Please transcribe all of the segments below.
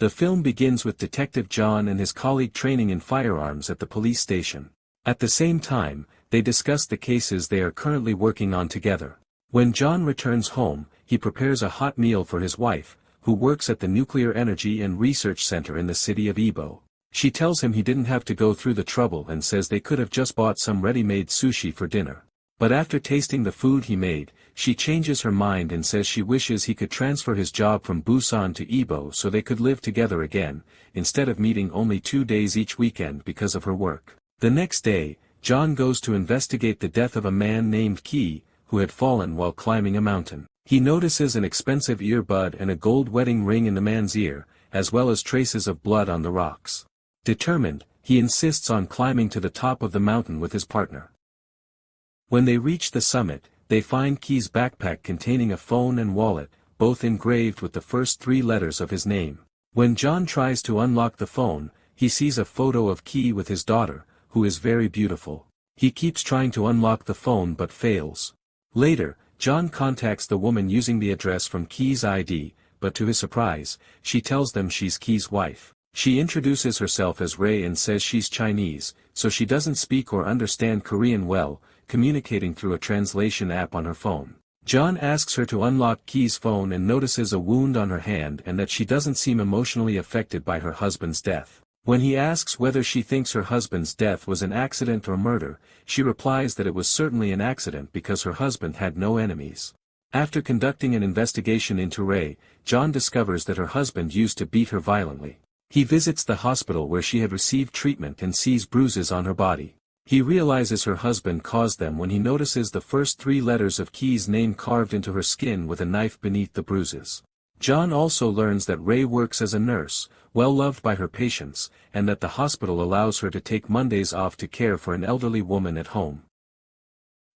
The film begins with Detective John and his colleague training in firearms at the police station. At the same time, they discuss the cases they are currently working on together. When John returns home, he prepares a hot meal for his wife, who works at the Nuclear Energy and Research Center in the city of Ibo. She tells him he didn't have to go through the trouble and says they could have just bought some ready-made sushi for dinner. But after tasting the food he made, she changes her mind and says she wishes he could transfer his job from Busan to Ibo so they could live together again, instead of meeting only 2 days each weekend because of her work. The next day, John goes to investigate the death of a man named Key, who had fallen while climbing a mountain. He notices an expensive earbud and a gold wedding ring in the man's ear, as well as traces of blood on the rocks. Determined, he insists on climbing to the top of the mountain with his partner. When they reach the summit, they find Key's backpack containing a phone and wallet, both engraved with the first 3 letters of his name. When John tries to unlock the phone, he sees a photo of Key with his daughter, who is very beautiful. He keeps trying to unlock the phone but fails. Later, John contacts the woman using the address from Key's ID, but to his surprise, she tells them she's Key's wife. She introduces herself as Ray and says she's Chinese, so she doesn't speak or understand Korean well, communicating through a translation app on her phone. John asks her to unlock Key's phone and notices a wound on her hand and that she doesn't seem emotionally affected by her husband's death. When he asks whether she thinks her husband's death was an accident or murder, she replies that it was certainly an accident because her husband had no enemies. After conducting an investigation into Ray, John discovers that her husband used to beat her violently. He visits the hospital where she had received treatment and sees bruises on her body. He realizes her husband caused them when he notices the first 3 letters of Key's name carved into her skin with a knife beneath the bruises. John also learns that Ray works as a nurse, well loved by her patients, and that the hospital allows her to take Mondays off to care for an elderly woman at home.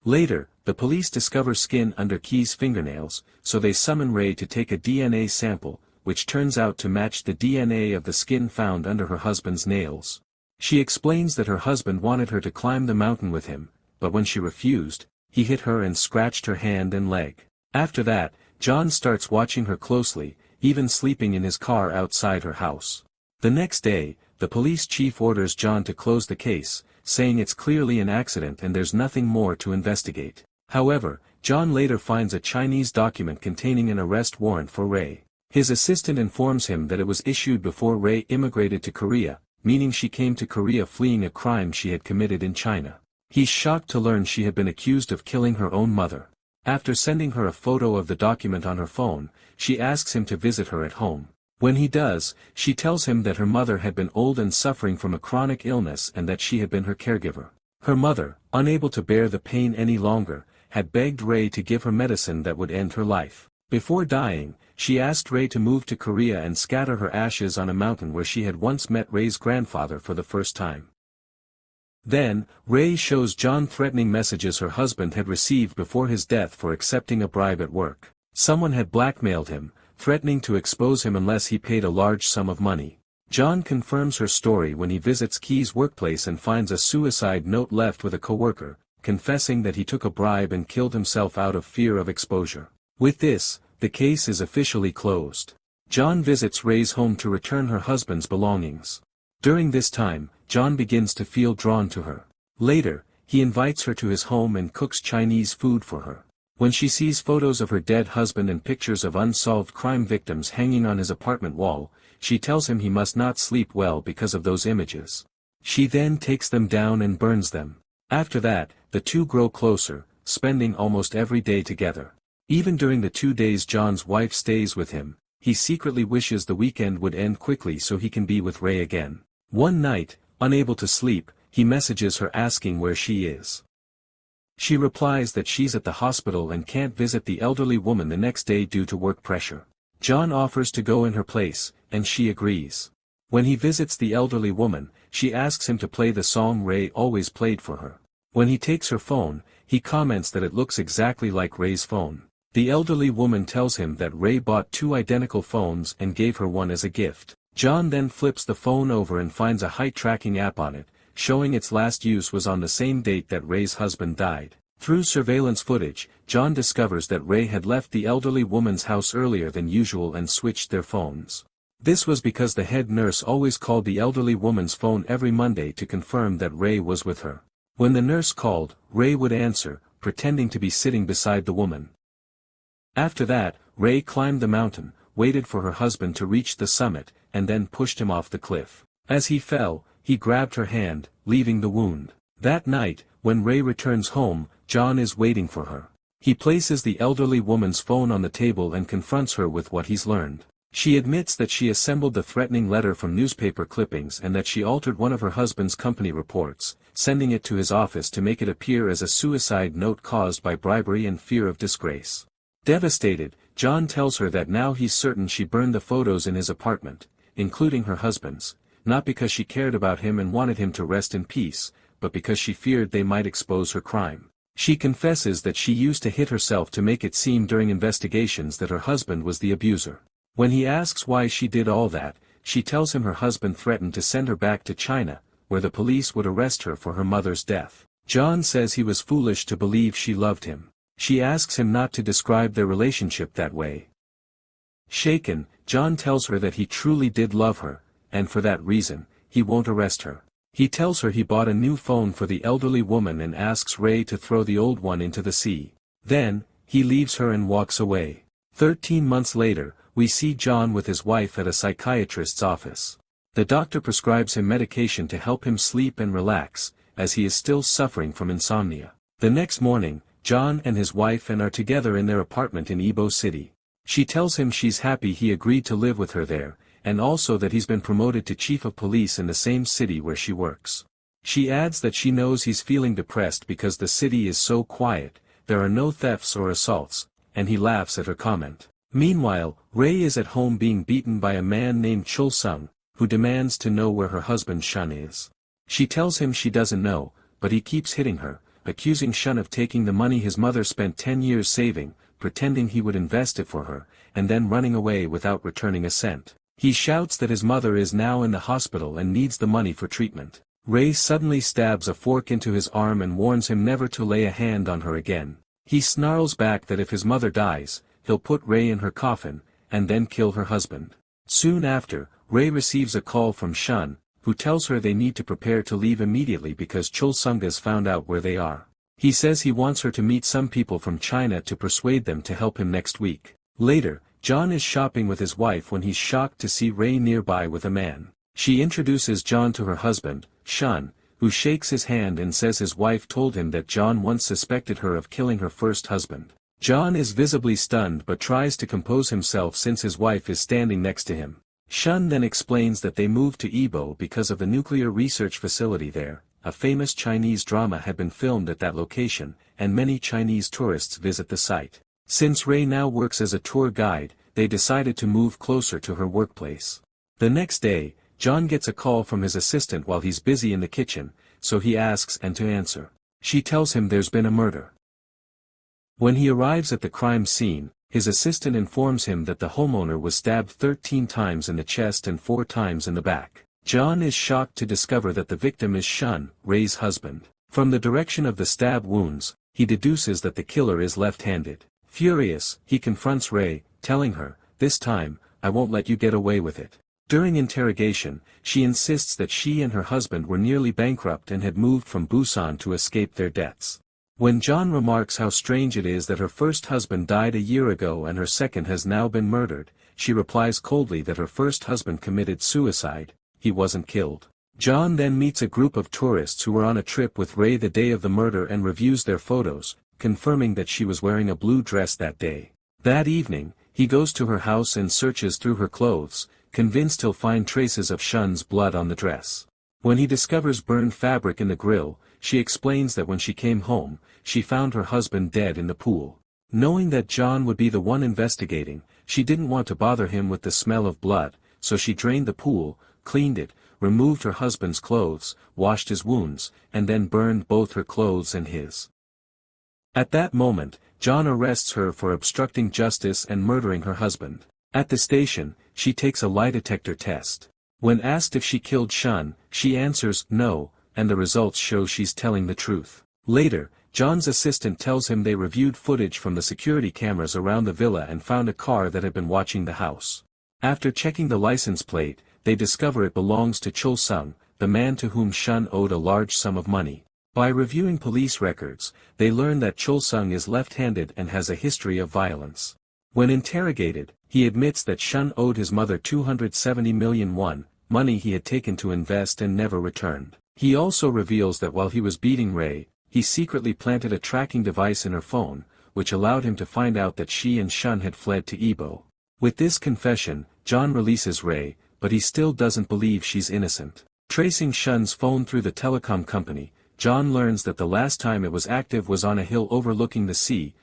Later, the police discover skin under Key's fingernails, so they summon Ray to take a DNA sample, which turns out to match the DNA of the skin found under her husband's nails. She explains that her husband wanted her to climb the mountain with him, but when she refused, he hit her and scratched her hand and leg. After that, John starts watching her closely, even sleeping in his car outside her house. The next day, the police chief orders John to close the case, saying it's clearly an accident and there's nothing more to investigate. However, John later finds a Chinese document containing an arrest warrant for Ray. His assistant informs him that it was issued before Ray immigrated to Korea, meaning she came to Korea fleeing a crime she had committed in China. He's shocked to learn she had been accused of killing her own mother. After sending her a photo of the document on her phone, she asks him to visit her at home. When he does, she tells him that her mother had been old and suffering from a chronic illness and that she had been her caregiver. Her mother, unable to bear the pain any longer, had begged Ray to give her medicine that would end her life. Before dying, she asked Ray to move to Korea and scatter her ashes on a mountain where she had once met Ray's grandfather for the first time. Then, Ray shows John threatening messages her husband had received before his death for accepting a bribe at work. Someone had blackmailed him, threatening to expose him unless he paid a large sum of money. John confirms her story when he visits Key's workplace and finds a suicide note left with a coworker, confessing that he took a bribe and killed himself out of fear of exposure. With this, the case is officially closed. John visits Ray's home to return her husband's belongings. During this time, John begins to feel drawn to her. Later, he invites her to his home and cooks Chinese food for her. When she sees photos of her dead husband and pictures of unsolved crime victims hanging on his apartment wall, she tells him he must not sleep well because of those images. She then takes them down and burns them. After that, the two grow closer, spending almost every day together. Even during the 2 days John's wife stays with him, he secretly wishes the weekend would end quickly so he can be with Ray again. One night, unable to sleep, he messages her asking where she is. She replies that she's at the hospital and can't visit the elderly woman the next day due to work pressure. John offers to go in her place, and she agrees. When he visits the elderly woman, she asks him to play the song Ray always played for her. When he takes her phone, he comments that it looks exactly like Ray's phone. The elderly woman tells him that Ray bought 2 identical phones and gave her one as a gift. John then flips the phone over and finds a height tracking app on it, showing its last use was on the same date that Ray's husband died. Through surveillance footage, John discovers that Ray had left the elderly woman's house earlier than usual and switched their phones. This was because the head nurse always called the elderly woman's phone every Monday to confirm that Ray was with her. When the nurse called, Ray would answer, pretending to be sitting beside the woman. After that, Ray climbed the mountain, waited for her husband to reach the summit, and then pushed him off the cliff. As he fell, he grabbed her hand, leaving the wound. That night, when Ray returns home, John is waiting for her. He places the elderly woman's phone on the table and confronts her with what he's learned. She admits that she assembled the threatening letter from newspaper clippings and that she altered one of her husband's company reports, sending it to his office to make it appear as a suicide note caused by bribery and fear of disgrace. Devastated, John tells her that now he's certain she burned the photos in his apartment, including her husband's, not because she cared about him and wanted him to rest in peace, but because she feared they might expose her crime. She confesses that she used to hit herself to make it seem during investigations that her husband was the abuser. When he asks why she did all that, she tells him her husband threatened to send her back to China, where the police would arrest her for her mother's death. John says he was foolish to believe she loved him. She asks him not to describe their relationship that way. Shaken, John tells her that he truly did love her, and for that reason, he won't arrest her. He tells her he bought a new phone for the elderly woman and asks Ray to throw the old one into the sea. Then, he leaves her and walks away. 13 months later, we see John with his wife at a psychiatrist's office. The doctor prescribes him medication to help him sleep and relax, as he is still suffering from insomnia. The next morning, John and his wife are together in their apartment in Ebo City. She tells him she's happy he agreed to live with her there, and also that he's been promoted to chief of police in the same city where she works. She adds that she knows he's feeling depressed because the city is so quiet, there are no thefts or assaults, and he laughs at her comment. Meanwhile, Ray is at home being beaten by a man named Chul Sung, who demands to know where her husband Shun is. She tells him she doesn't know, but he keeps hitting her, accusing Shun of taking the money his mother spent 10 years saving, pretending he would invest it for her, and then running away without returning a cent. He shouts that his mother is now in the hospital and needs the money for treatment. Ray suddenly stabs a fork into his arm and warns him never to lay a hand on her again. He snarls back that if his mother dies, he'll put Ray in her coffin, and then kill her husband. Soon after, Ray receives a call from Shun, who tells her they need to prepare to leave immediately because Chul Sung's found out where they are. He says he wants her to meet some people from China to persuade them to help him next week. Later, John is shopping with his wife when he's shocked to see Ray nearby with a man. She introduces John to her husband, Shun, who shakes his hand and says his wife told him that John once suspected her of killing her first husband. John is visibly stunned but tries to compose himself since his wife is standing next to him. Shun then explains that they moved to Ebo because of the nuclear research facility there. A famous Chinese drama had been filmed at that location, and many Chinese tourists visit the site. Since Ray now works as a tour guide, they decided to move closer to her workplace. The next day, John gets a call from his assistant while he's busy in the kitchen, so he asks and to answer. She tells him there's been a murder. When he arrives at the crime scene, his assistant informs him that the homeowner was stabbed 13 times in the chest and 4 times in the back. John is shocked to discover that the victim is Shun, Ray's husband. From the direction of the stab wounds, he deduces that the killer is left-handed. Furious, he confronts Ray, telling her, "This time, I won't let you get away with it." During interrogation, she insists that she and her husband were nearly bankrupt and had moved from Busan to escape their debts. When John remarks how strange it is that her first husband died a year ago and her second has now been murdered, she replies coldly that her first husband committed suicide, he wasn't killed. John then meets a group of tourists who were on a trip with Ray the day of the murder and reviews their photos, confirming that she was wearing a blue dress that day. That evening, he goes to her house and searches through her clothes, convinced he'll find traces of Shun's blood on the dress. When he discovers burned fabric in the grill, she explains that when she came home, she found her husband dead in the pool. Knowing that John would be the one investigating, she didn't want to bother him with the smell of blood, so she drained the pool, cleaned it, removed her husband's clothes, washed his wounds, and then burned both her clothes and his. At that moment, John arrests her for obstructing justice and murdering her husband. At the station, she takes a lie detector test. When asked if she killed Shun, she answers no, and the results show she's telling the truth. Later, John's assistant tells him they reviewed footage from the security cameras around the villa and found a car that had been watching the house. After checking the license plate, they discover it belongs to Chul Sung, the man to whom Shun owed a large sum of money. By reviewing police records, they learn that Chul Sung is left-handed and has a history of violence. When interrogated, he admits that Shun owed his mother 270 million won, money he had taken to invest and never returned. He also reveals that while he was beating Ray, he secretly planted a tracking device in her phone, which allowed him to find out that she and Shun had fled to Ibo. With this confession, John releases Ray, but he still doesn't believe she's innocent. Tracing Shun's phone through the telecom company, John learns that the last time it was active was on a hill overlooking the sea,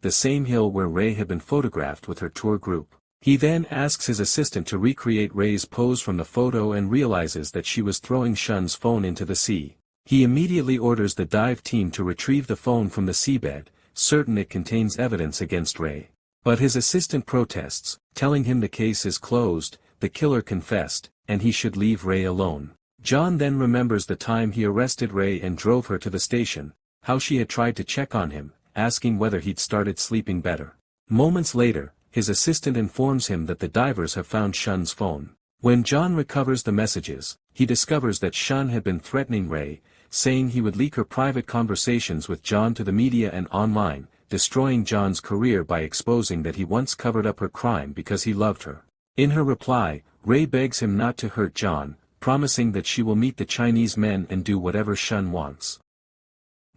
the same hill where Ray had been photographed with her tour group. He then asks his assistant to recreate Ray's pose from the photo and realizes that she was throwing Shun's phone into the sea. He immediately orders the dive team to retrieve the phone from the seabed, certain it contains evidence against Ray. But his assistant protests, telling him the case is closed, the killer confessed, and he should leave Ray alone. John then remembers the time he arrested Ray and drove her to the station, how she had tried to check on him, asking whether he'd started sleeping better. Moments later, his assistant informs him that the divers have found Shun's phone. When John recovers the messages, he discovers that Shun had been threatening Ray, saying he would leak her private conversations with John to the media and online, destroying John's career by exposing that he once covered up her crime because he loved her. In her reply, Ray begs him not to hurt John, promising that she will meet the Chinese men and do whatever Shun wants.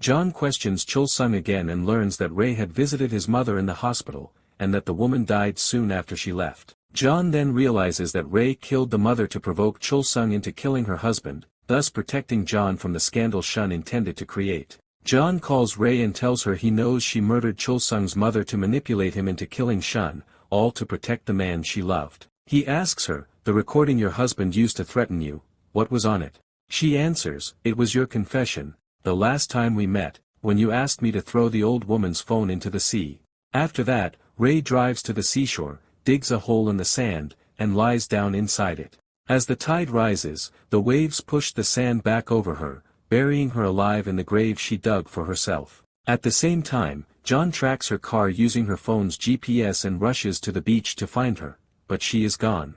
John questions Chul Sung again and learns that Ray had visited his mother in the hospital, and that the woman died soon after she left. John then realizes that Ray killed the mother to provoke Chul Sung into killing her husband, thus protecting John from the scandal Shun intended to create. John calls Ray and tells her he knows she murdered Chul Sung's mother to manipulate him into killing Shun, all to protect the man she loved. He asks her, "The recording your husband used to threaten you, what was on it?" She answers, "It was your confession, the last time we met, when you asked me to throw the old woman's phone into the sea." After that, Ray drives to the seashore, digs a hole in the sand, and lies down inside it. As the tide rises, the waves push the sand back over her, burying her alive in the grave she dug for herself. At the same time, John tracks her car using her phone's GPS and rushes to the beach to find her, but she is gone.